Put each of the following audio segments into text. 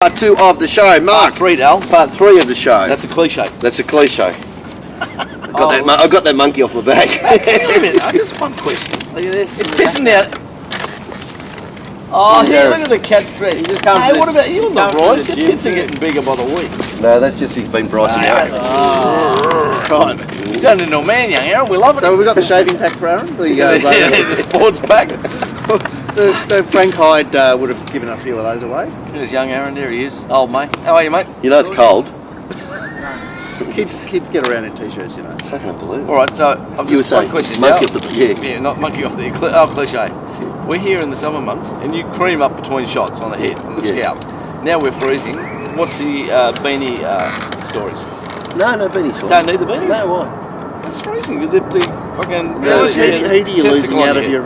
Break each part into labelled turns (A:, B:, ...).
A: Part 2 of the show, Mark.
B: Part 3, Dal.
A: Part 3 of the show.
B: That's a cliche.
A: That's a cliche. I got that monkey off my back.
B: Wait a minute, just one question.
C: Look at this.
B: It's pissing down. Oh, here, look at the cat's thread. Hey, what about you on the rides? Your tits are getting bigger by the week.
A: No, that's just he's been bricing out.
B: Oh, he's turning into a man, young Aaron. We love it.
D: So we got the shaving pack for Aaron.
B: The sports pack.
D: The Frank Hyde would have given a few of those away.
B: There's young Aaron. There he is. Old mate. How are you, mate?
A: You know it's cold.
D: Kids get around in t-shirts, you know.
A: I can't believe it.
B: All right, so I've
A: You were
B: just one
A: saying
B: question.
A: monkey off the
B: Yeah, not monkey off the cliche. We're here in the summer months, and you cream up between shots on the head and the scalp. Now we're freezing. What's the beanie stories?
A: No beanies for
B: Don't need the beanies.
A: No, why?
B: It's freezing. The fucking.
A: No,
D: How do you losing out of your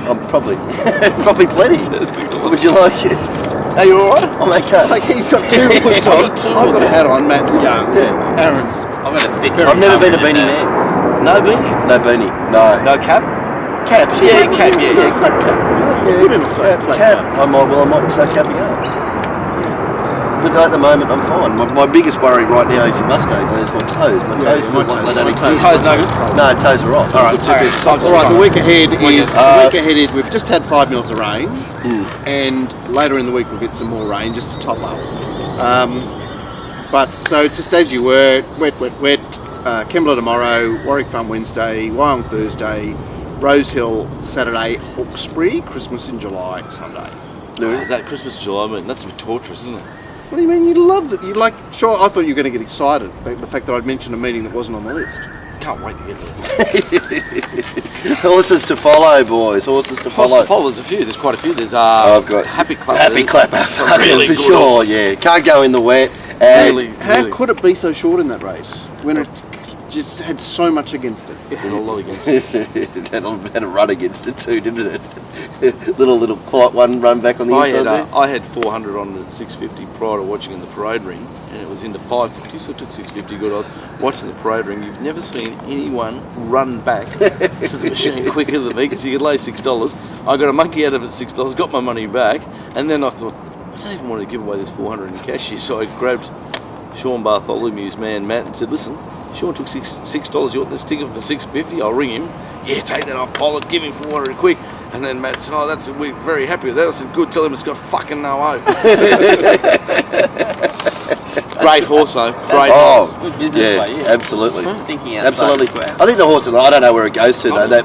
A: I'm probably plenty. Would you like it?
B: Are you alright?
A: I'm okay.
D: Like he's got two hoods on. I've got a hat on. Matt's young.
A: Yeah.
D: Aaron's.
C: I've got a thick.
A: I've never been a beanie man.
B: No beanie?
A: No beanie. No.
B: No cap?
A: Caps.
B: Yeah, cap. Yeah.
A: Flat cap.
D: Yeah, good in a flat cap.
A: Cap. I might start capping up. But at the moment, I'm fine. My biggest worry right now, if you must know, is my toes. My toes feel like they don't exist.
B: Toes no good?
A: No, toes are off.
B: All right,
D: All right, the week ahead is we've just had 5 mils of rain, and later in the week we'll get some more rain just to top up. But so it's just as you were, wet. Kembla tomorrow, Warwick Farm Wednesday, Wyong Thursday, Rose Hill Saturday, Hawkesbury, Christmas in July Sunday.
B: Is that Christmas July? I mean, that's a bit torturous, isn't it?
D: What do you mean? You love that? You like? Sure, I thought you were going to get excited the fact that I'd mentioned a meeting that wasn't on the list.
B: Can't wait to get there.
A: Horses to follow, boys. Horses to follow.
B: There's a few. There's quite a few. There's
A: I've got
B: Happy Clapper.
A: Happy Clapper.
B: Really
A: for
B: good
A: sure.
B: horse.
A: Yeah, can't go in the wet. And
D: How could it be so short in that race when it just had so much against it?
B: There's a lot against it.
A: had a run against it too, didn't it? little quiet one run back on the inside there.
B: I had 400 on the 650 prior to watching in the parade ring, and it was into 550, so it took 650 good. I was watching the parade ring. You've never seen anyone run back to the machine quicker than me, because you could lay $6. I got a monkey out of it at $6, got my money back, and then I thought, I don't even want to give away this 400 in cash here, so I grabbed Sean Bartholomew's man Matt and said, listen, Sean took $6. You want this ticket for $6.50? I'll ring him. Yeah, take that off pilot, give him 400 quick. And then Matt said, we're very happy with that. I said, good, tell him it's got fucking no hope. Great horse though, great horse.
C: Good business by you.
A: Absolutely.
C: Thinking outside
A: Absolutely.
C: the square.
A: I think the horse, I don't know where it goes to though. That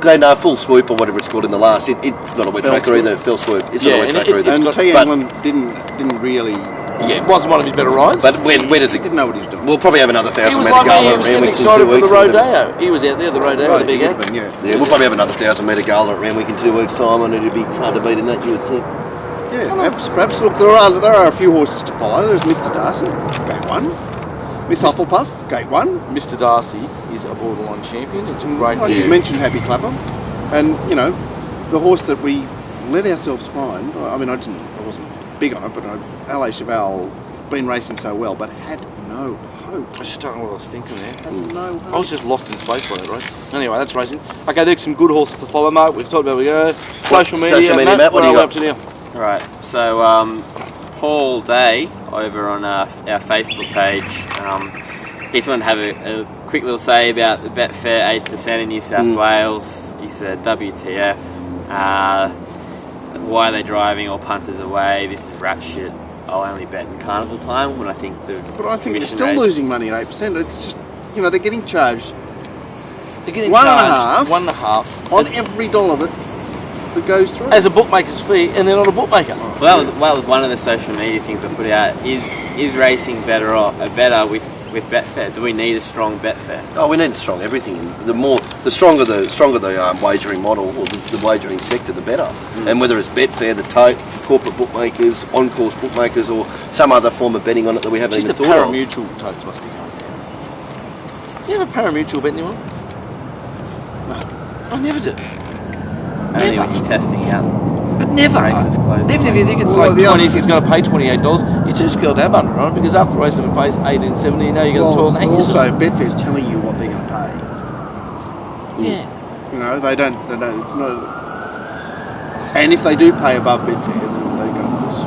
A: going full swoop or whatever it's called in the last. It's not a wet tracker either. Fell swoop. It's not a wet tracker either.
D: And T. England didn't really.
B: Yeah, it wasn't one of his better rides.
A: But when does it?
D: Didn't know what he was doing.
A: We'll probably have another
B: He
A: 1,000
B: was
A: metre
B: like me,
A: gala
B: he was
A: at
B: getting
A: Randwick in 2
B: excited for
A: weeks.
B: the rodeo. He was out there, the rodeo, the big act.
A: Yeah, we'll probably have another 1,000 metre gala at Randwick in 2 weeks' time, and it'd be hard to beat in that, you would think.
D: Yeah, perhaps. Look, there are a few horses to follow. There's Mr. Darcy, Gate 1. Miss Hufflepuff, Gate 1.
B: Mr. Darcy is a borderline champion. It's a great
D: Well, you mentioned Happy Clapper, and you know, the horse that we let ourselves find. I mean, I wasn't big on it, but LA Cheval been racing so well, but had no hope.
B: I just don't know what I was thinking there.
D: Had no hope.
B: I was just lost in space by that race. Anyway, that's racing. Okay, there's some good horses to follow, mate. We've talked about we go. Social media, Matt, what are you up to now?
C: Right, so Paul Day over on our Facebook page, he just wanted to have a quick little say about the Betfair 8% in New South Wales. He said, WTF, why are they driving all punters away? This is rat shit. I'll only bet in carnival time when I think the
D: But I think they're still
C: rates.
D: losing money at 8%. It's just, you know, they're getting charged
B: They're getting
D: 1.5
B: 1.5
D: on every dollar that goes through.
B: as a bookmaker's fee, and they're not a bookmaker.
C: Well, that was one of the social media things I put out. Is racing better with Betfair? Do we need a strong Betfair?
A: Oh, we need strong everything. The stronger the wagering model or the wagering sector, the better. And whether it's Betfair, the tote, corporate bookmakers, on-course bookmakers, or some other form of betting on it that we haven't
B: Just
A: even
B: the
A: thought of.
B: parimutuel totes must be going down. Do you have a parimutuel bet anyone? No. I never do.
C: Only when you're testing out.
B: But never.
C: Races closed.
B: Even if you think it's
D: Well,
B: like
D: the
B: 20,
D: other-
B: he's going to pay $28, you're too skilled to have under on it, because after the race, if it pays $18.70, you know you're going to toil and hang
D: also,
B: yourself.
D: Betfair's telling you what they're going to pay.
B: Yeah.
D: You know, they don't. It's not. And if they do pay above Betfair, then they go lose.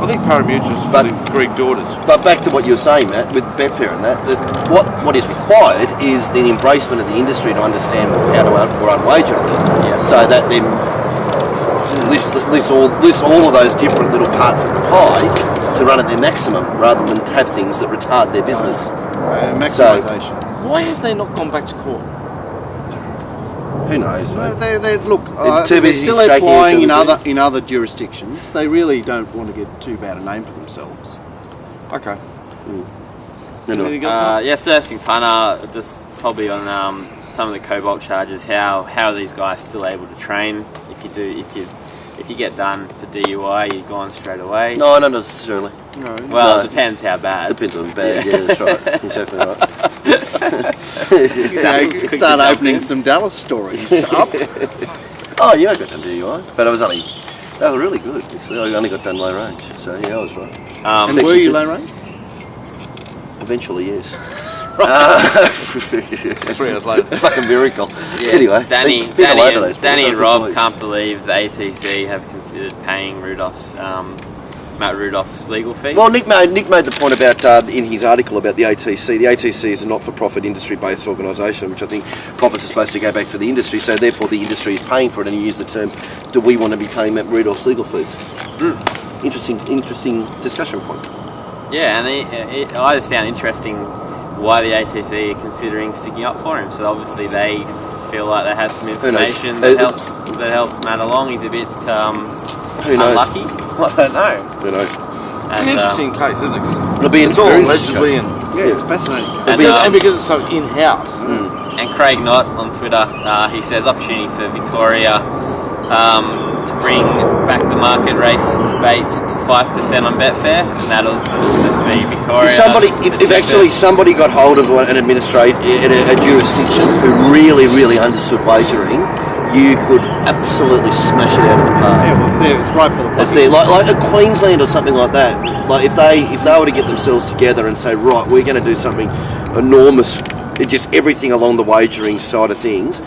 B: I think Paramuta's for
A: But-
B: the Greek daughters.
A: But back to what you were saying, Matt, with Betfair and that what is required is the embracement of the industry to understand how to run wagering, so that then lifts all of those different little parts of the pie to run at their maximum, rather than have things that retard their business.
D: Maximisations.
B: Why have they not gone back to court?
A: Who knows,
D: No,
A: mate?
D: they look.
A: They're too
D: They're
A: busy
D: still
A: shaking
D: applying
A: each
D: in
A: other
D: other jurisdictions. They really don't want to get too bad a name for themselves.
B: Okay.
A: Anyway.
B: Anything else?
C: Yeah, surfing punter, just probably on some of the cobalt charges. How are these guys still able to train? If you get done for DUI, you're gone straight away.
A: No, not necessarily.
D: No.
C: Well,
A: No.
C: it depends how bad.
A: Depends on bad. Yeah, that's right. Exactly right.
D: Start opening some Dallas stories up.
A: Oh yeah, I got done DUI, but they were really good. Actually, I only got done low range, so yeah, I was right.
C: Um,
D: And were you low range?
A: Eventually, yes.
B: 3 hours later.
A: Fucking miracle.
C: Yeah,
A: Anyway,
C: Danny
A: Danny
C: and Rob can't believe the ATC have considered paying Matt Rudolph's legal fee.
A: Well, Nick made the point about in his article about the ATC. The ATC is a not-for-profit industry-based organisation, which I think profits are supposed to go back for the industry. So therefore, the industry is paying for it. And he used the term, "Do we want to be paying Matt Rudolph's legal fees?" Interesting discussion point.
C: Yeah, and I just found interesting why the ATC are considering sticking up for him. So obviously they feel like they have some information that helps Matt along. He's a bit
A: Who knows?
C: unlucky. I don't know.
A: Who knows?
B: It's an interesting case, isn't it? 'Cause
A: It'll be
B: it's all
A: very
B: allegedly,
A: interesting.
B: and
D: Yeah, it's fascinating.
C: And,
B: because it's so in-house.
C: and Craig Knott on Twitter, he says opportunity for Victoria to bring back the market race bait to 5% on Betfair, and that'll just be Victoria.
A: If actually somebody got hold of an administrator in a jurisdiction who really understood wagering, you could absolutely smash it out of the park.
D: Yeah, well, it's there. It's right for the
A: It's there, like a Queensland or something like that. Like if they were to get themselves together and say, right, we're going to do something enormous, just everything along the wagering side of things,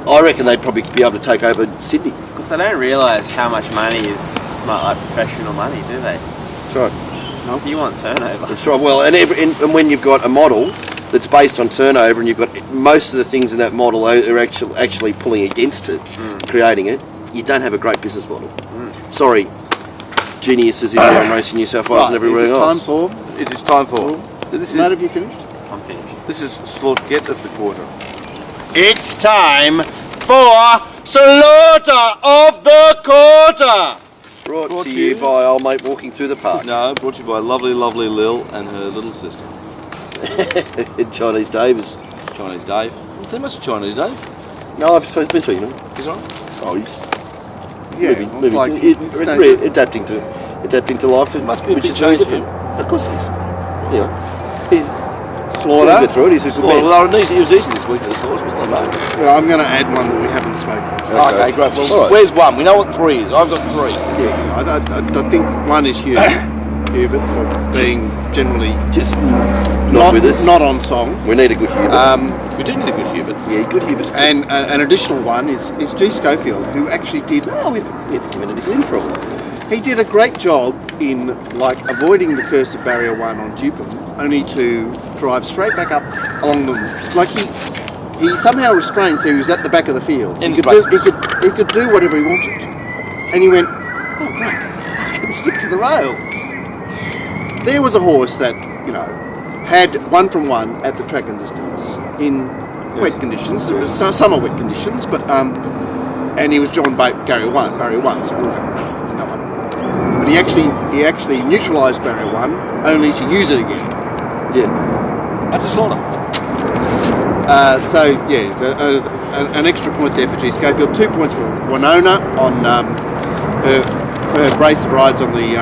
A: I reckon they'd probably be able to take over Sydney.
C: Because they don't realise how much money is smart, like professional money, do they?
A: That's right.
C: You want turnover.
A: That's right. Well, and when you've got a model that's based on turnover, and you've got most of the things in that model are actually pulling against it, creating it, you don't have a great business model. Sorry, geniuses in Run Racing New South Wales and everywhere else.
B: It is time for. This
D: Matt,
B: is
D: have you finished?
C: I'm finished.
B: this is slot get of the quarter.
D: It's time for Slaughter of the Quarter.
A: Brought to you by old mate walking through the park.
B: No, brought to you by lovely Lil and her little sister,
A: Chinese Davis.
B: Chinese Dave. Is there much of Chinese Dave?
A: No, I've been speaking to him.
B: Is that?
A: Oh, he's
D: Yeah,
A: moving,
D: it's like
A: adapting to life. It
B: must be a
A: which
B: big
A: is very
B: change for
A: different. Of course it is. Yeah. He's
D: Slaughter.
A: go through it. He's a good
B: Well,
A: man.
B: it was easy this week. The source was not bad.
D: Well, I'm going to add one that we haven't spoken.
B: Okay, great. Well,
A: All right.
B: where's one? We know what 3 is. I've got 3.
D: Yeah, I think one is Hubert for being generally
A: Just not with us.
D: not on song.
A: We need a good Hubert.
B: We do need a good Hubert.
A: Yeah, good Hubert.
D: And an additional one is G. Schofield, who actually did.
A: Oh, we haven't given it a win for a while.
D: He did a great job in avoiding the curse of barrier 1 on Dupin, only to drive straight back up along the. He somehow restrained, so he was at the back of the field.
B: In
D: He could do whatever he wanted, and he went, "Oh great, I can stick to the rails." There was a horse that had 1 from 1 at the track and distance in wet conditions, summer wet conditions, but and he was drawn by barrier one, so no one. But he actually neutralised barrier 1 only to use it again.
A: Yeah.
B: That's a slaughter.
D: An extra point there for G. Schofield. 2 points for Winona on her brace of rides on the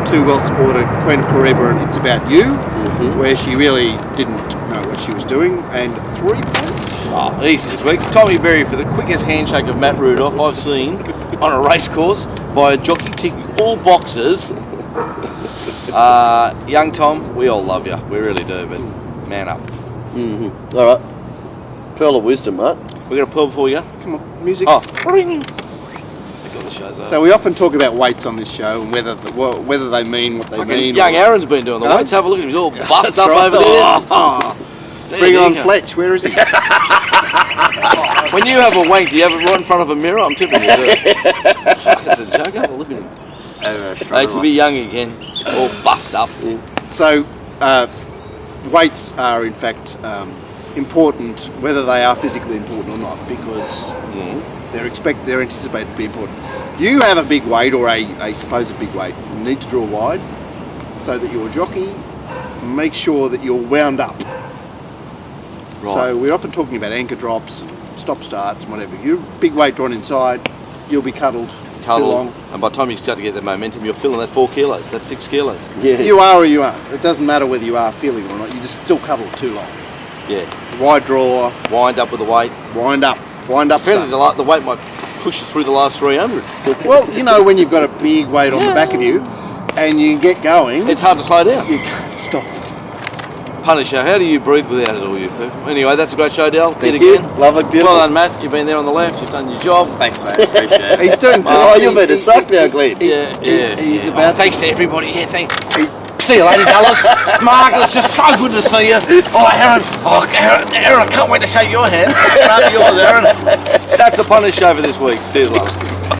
D: too well supported Queen of Coreba and It's About You, where she really didn't know what she was doing, and 3 points.
B: Oh, easy this week. Tommy Berry for the quickest handshake of Matt Rudolph I've seen on a race course by a jockey ticking all boxes. Young Tom, we all love you. We really do, but man up.
A: All right. Pearl of wisdom, mate.
B: We got a pearl before you go?
D: Come on, music.
B: Oh, ring. got the shows over.
D: So we often talk about weights on this show and whether they mean what they mean.
B: Young
D: or-
B: Aaron's been doing the weights. Have a look at him. He's all buffed
D: That's
B: up
D: right.
B: over there.
D: Oh,
B: There
D: bring
B: you
D: on
B: go.
D: Fletch. Where is he?
B: When you have a wank, do you have it right in front of a mirror? I'm tipping you do. Fuck, it's a joke. Have a look at him. Hey, to be young again, all buffed up.
D: So, weights are in fact important, whether they are physically important or not, because they're anticipated to be important. You have a big weight or a supposed big weight. You need to draw wide so that your jockey makes sure that you're wound up.
B: Right.
D: So we're often talking about anchor drops, stop starts, and whatever. You're big weight drawn inside, you'll be cuddled too long.
B: And by the time you start to get that momentum, you're feeling that 4 kilos, that 6 kilos.
A: Yeah.
D: You are or you aren't. It doesn't matter whether you are feeling it or not. You just still cuddle too long.
B: Yeah.
D: Wide draw,
B: Wind up with the weight.
D: wind up.
B: Apparently
D: son.
B: the weight might push you through the last 300.
D: Well, you know when you've got a big weight on the back of you and you get going,
B: It's hard to slow down.
D: you can't stop.
B: Punisher, how do you breathe without it all, you people? Anyway, that's a great show, Dale.
A: Thank
B: Did
A: you.
B: again.
A: Love it. Beautiful.
B: Well done, Matt. You've been there on the left. You've done your job.
C: Thanks, mate. Appreciate it.
D: He's doing.
A: Oh, you're better suck now, Glenn.
D: He's about.
B: Thanks to everybody. Yeah, see you later, Dallas. Mark, it's just so good to see you. Oh, Aaron, I can't wait to shake your hand. Yours, Aaron. Sack the Punisher over this week. See you later.